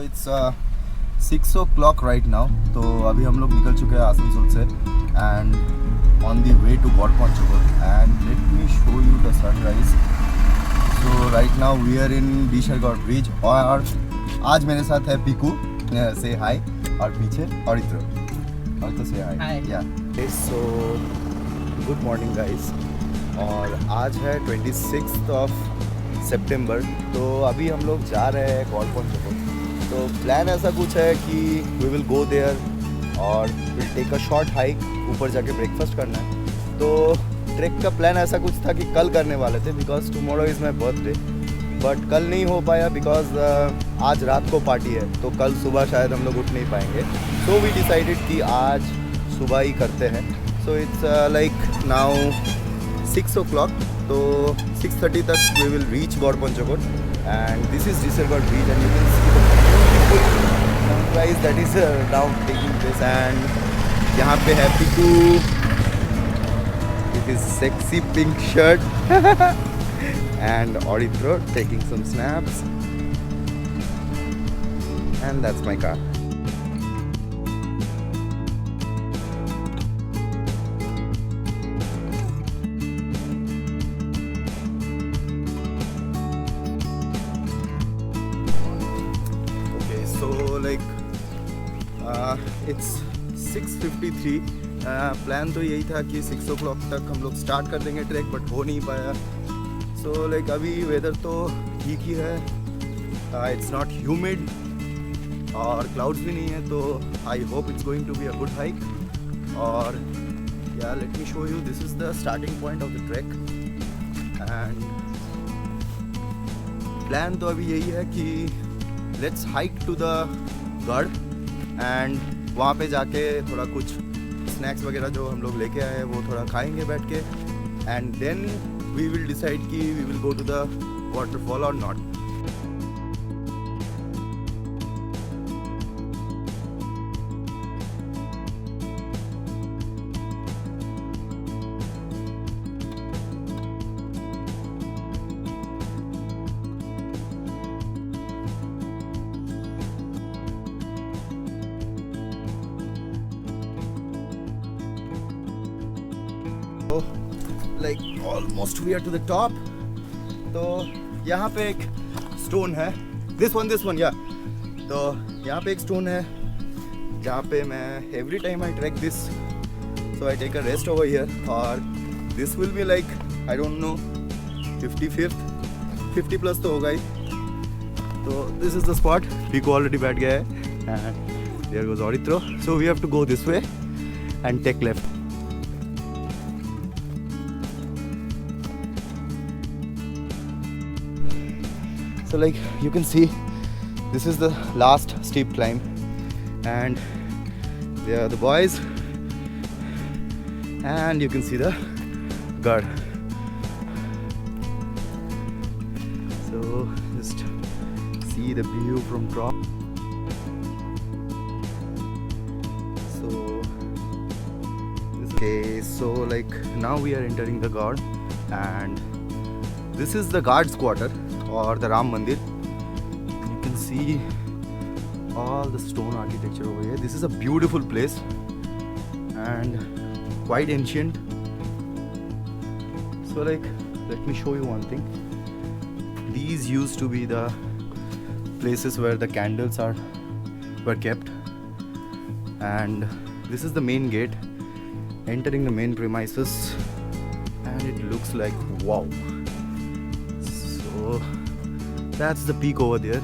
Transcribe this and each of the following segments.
It's 6 o'clock right now. तो अभी हम लोग निकल चुके हैं आसनसोल से and on the way to Garhpanchkot and let me show you the sunrise. So right now we are in Bishargarh bridge और आज मेरे साथ है पीकू से हाय और पीछे और तो से हाय या। सो गुड मॉर्निंग गाइस और आज है 26 सितंबर। तो अभी हम लोग जा रहे हैं गौड़पंचकोट। तो प्लान ऐसा कुछ है कि वी विल गो देयर और will take a short hike, ऊपर जाके ब्रेकफास्ट करना है। तो ट्रैक का प्लान ऐसा कुछ था कि कल करने वाले थे because tomorrow is my birthday, but कल नहीं हो पाया बिकॉज आज रात को पार्टी है तो कल सुबह शायद हम लोग उठ नहीं पाएंगे। सो वी डिसाइडेड कि आज सुबह ही करते हैं। So it's like now 6 o'clock, तो 6:30 तक we will reach Garhpanchkot and this is Bishargarh bridge and you can see the beautiful sunrise that is now taking place. And यहाँ पे है Piku with his sexy pink shirt and Auditro taking some snaps, and that's my car. Okay, so like it's 6:53. Plan तो यही था कि 6 o'clock तक हम लोग स्टार्ट कर देंगे ट्रैक, बट हो नहीं पाया। सो लाइक अभी वेदर तो ठीक ही है, इट्स नॉट ह्यूमिड और क्लाउड्स भी नहीं है, तो I hope it's going to be a good hike. और या let me show you, this is the starting point of the track and plan तो अभी यही है कि let's hike to the Garh and वहाँ पे जाके थोड़ा कुछ स्नैक्स वगैरह जो हम लोग लेके आए हैं वो थोड़ा खाएंगे बैठ के and then we will decide कि we will go to the waterfall or not. So, like almost we are to the top. तो यहाँ पे एक स्टोन है, this one yeah. तो यहाँ पे एक स्टोन है जहाँ पे मैं every time I trek this, so I take a rest over here. और this will be like I don't know 50 plus तो होगा ही। तो this is the spot. Pico already बैठ गया है and there goes Auditro. So we have to go this way and take left. So like you can see, this is the last steep climb and there are the boys and you can see the guard. So just see the view from top. So okay, so like now we are entering the guard and this is the guard's quarter or the Ram Mandir. You can see all the stone architecture over here. This is a beautiful place and quite ancient. So like let me show you one thing. These used to be the places where the candles were kept, and this is the main gate entering the main premises and it looks like wow. So that's the peak over there.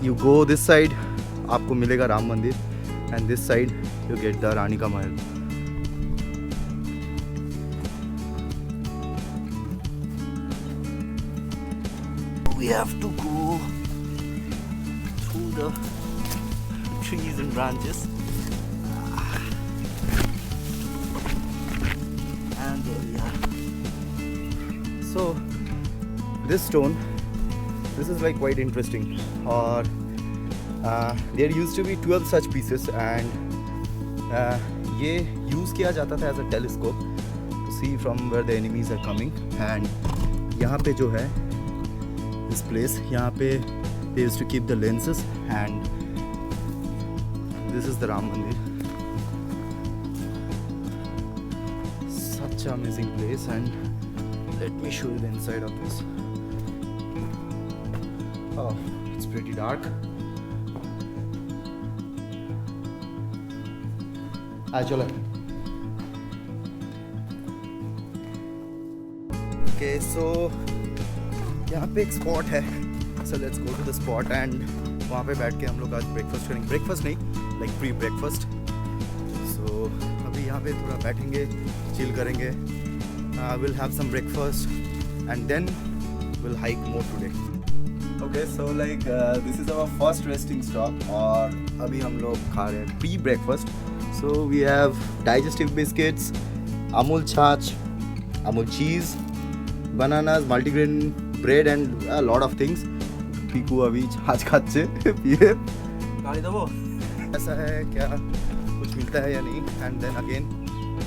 You go this side, आपको मिलेगा राम मंदिर, and this side you get the रानी का महल. We have to go through the trees and branches. And there we are. So this stone, this is like quite interesting. Or there used to be 12 such pieces and ये use किया जाता था as a telescope to see from where the enemies are coming. And यहाँ पे जो है this place, यहाँ पे They used to keep the lenses, and this is the Ram Mandir. Such an amazing place, and let me show you the inside of this. Oh, it's pretty dark. चलो. Okay, so यहाँ पे एक spot है. So let's go to the spot and वहाँ पे बैठ के हम लोग आज ब्रेकफास्ट करेंगे. ब्रेकफास्ट नहीं, like प्री ब्रेकफास्ट. So अभी यहाँ पे थोड़ा बैठेंगे, चिल करेंगे. We'll have some breakfast and then we'll hike more today. Okay, so like this is our first resting stop और अभी हम लोग खा रहे हैं pre breakfast. So we have digestive biscuits, Amul Chach, Amul cheese, bananas, multigrain bread and a lot of things. Piku अभी छाछ खाচ্ছে पिए गाड़ी दबो ऐसा है क्या कुछ मिलता है या नहीं. And then again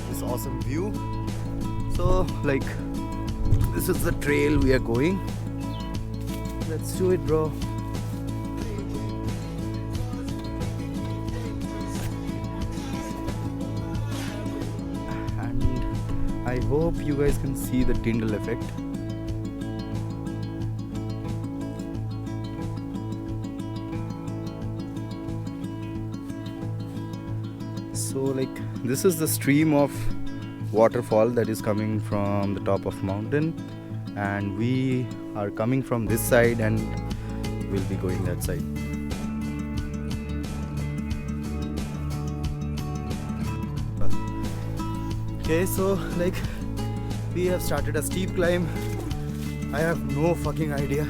this awesome view. So like this is the trail we are going. Let's do it, bro. I hope you guys can see the Tyndall effect. So like this is the stream of waterfall that is coming from the top of mountain, and we are coming from this side and we'll be going that side. Okay, so like we have started a steep climb. I have no fucking idea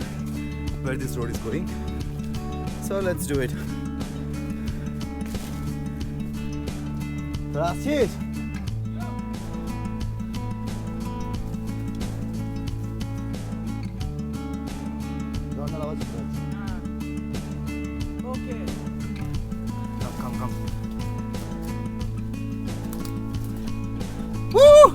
where this road is going. So let's do it. Gracias. Okay. Come. Woo!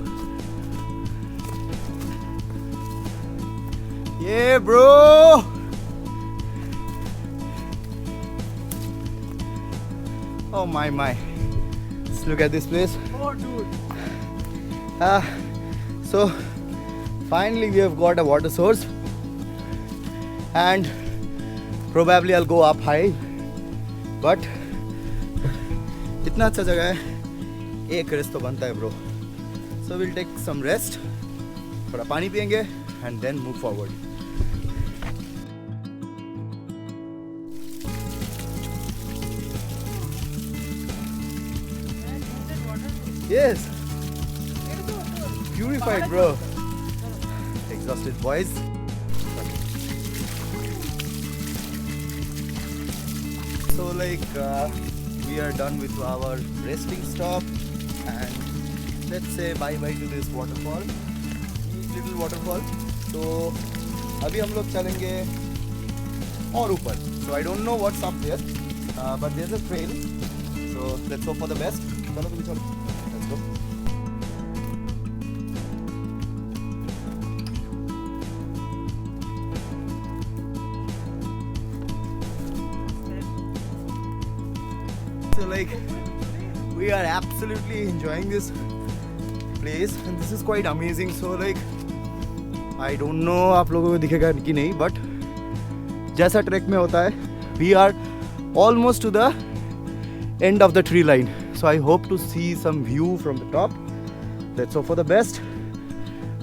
Yeah, bro! Oh my. Let's look at this place. Oh, dude. So, finally we have got a water source. And probably I'll go up high. But, इतना अच्छा जगह है. एक rest तो बनता है, bro. So we'll take some rest, थोड़ा पानी पिएंगे and then move forward. Yes. Purified, bro. Exhausted boys. So like we are done with our resting stop and let's say bye to this waterfall, little waterfall. So अभी हम लोग चलेंगे और ऊपर. So I don't know what's up there, but there's a trail. So let's hope for the best. चलो. Let's go. So like we are absolutely enjoying this place and this is quite amazing. So like I don't know आप लोगों को दिखेगा कि नहीं, but जैसा track में होता है we are almost to the end of the tree line. So I hope to see some view from the top. Let's hope for the best.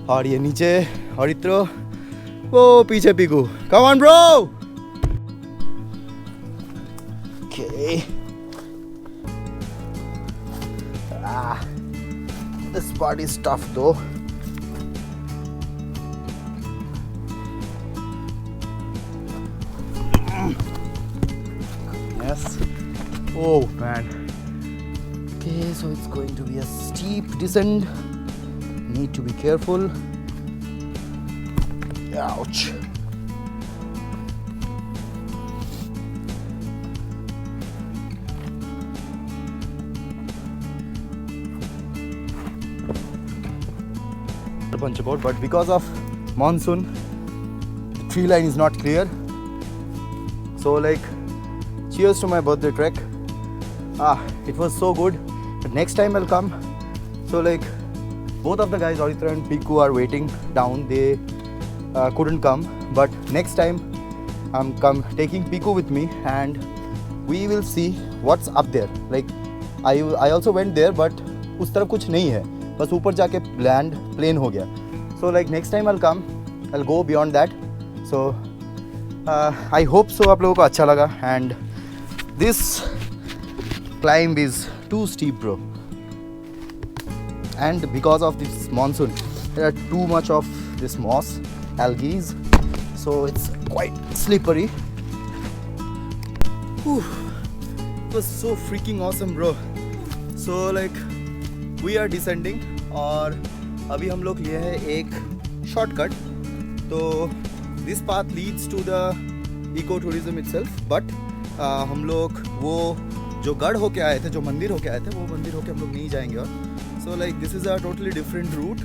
और ये नीचे और इत्रो वो पीछे Piku. Come on, bro. Okay. This part is tough though. Yes. Oh man. Okay, so it's going to be a steep descent. Need to be careful. Ouch. A bunch about, but because of monsoon, the tree line is not clear. So like, cheers to my birthday trek. It was so good. But next time I'll come. So like, both of the guys, Auditra and Piku, are waiting down. They couldn't come, but next time I'm taking Piku with me, and we will see what's up there. Like I also went there, but उस तरफ कुछ नहीं है, बस ऊपर जाके land plain हो गया. So like next time I'll come, I'll go beyond that. So I hope so आप लोगों को अच्छा लगा. And this climb is too steep, bro. And because of this monsoon, there are too much of this moss, algae, so it's quite slippery. Whew. It was so freaking awesome, bro. So like, we are descending, और अभी हम लोग लिए हैं एक shortcut. तो this path leads to the ecotourism itself, but हम लोग वो जो गढ़ होके आए थे, जो मंदिर होके आए थे, वो मंदिर होके हम लोग नहीं जाएंगे. और so like this is a totally different route.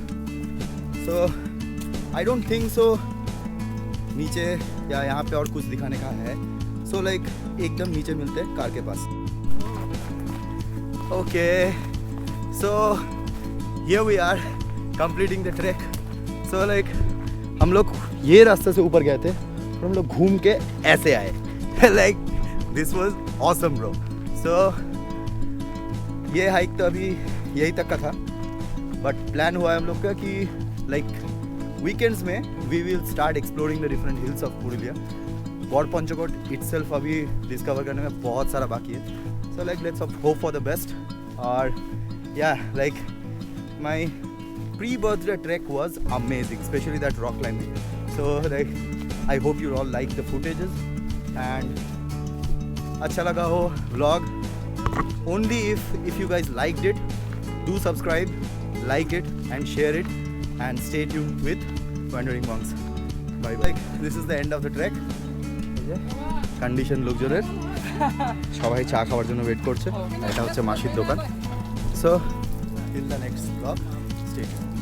So I don't think so नीचे या यहाँ पे और कुछ दिखाने का है. So like एकदम नीचे मिलते हैं कार के पास. Okay, so here we are completing the trek. So like हम लोग ये रास्ते से ऊपर गए थे और हम लोग घूम के ऐसे आए. Like this was awesome, bro. So ये हाइक तो अभी यही तक का था, बट प्लान हुआ है हम लोग का कि लाइक वीकेंड्स में we will start exploring the different hills of Purulia. Garh Panchakot itself अभी डिस्कवर करने में बहुत सारा बाकी है. So like let's hope for the best. और या like my pre birthday trek was amazing, especially that rock climbing. So like I hope you all like the footages, and अच्छा लगा हो vlog. Only if you guys liked it, do subscribe, like it and share it, and stay tuned with Wandering Monks. Bye bye. This is the end of the trek. Condition luxurious. সবাই চা খাওয়ার জন্য wait করছে. এটা হচ্ছে মাসির দোকান. So till the next vlog, stay tuned.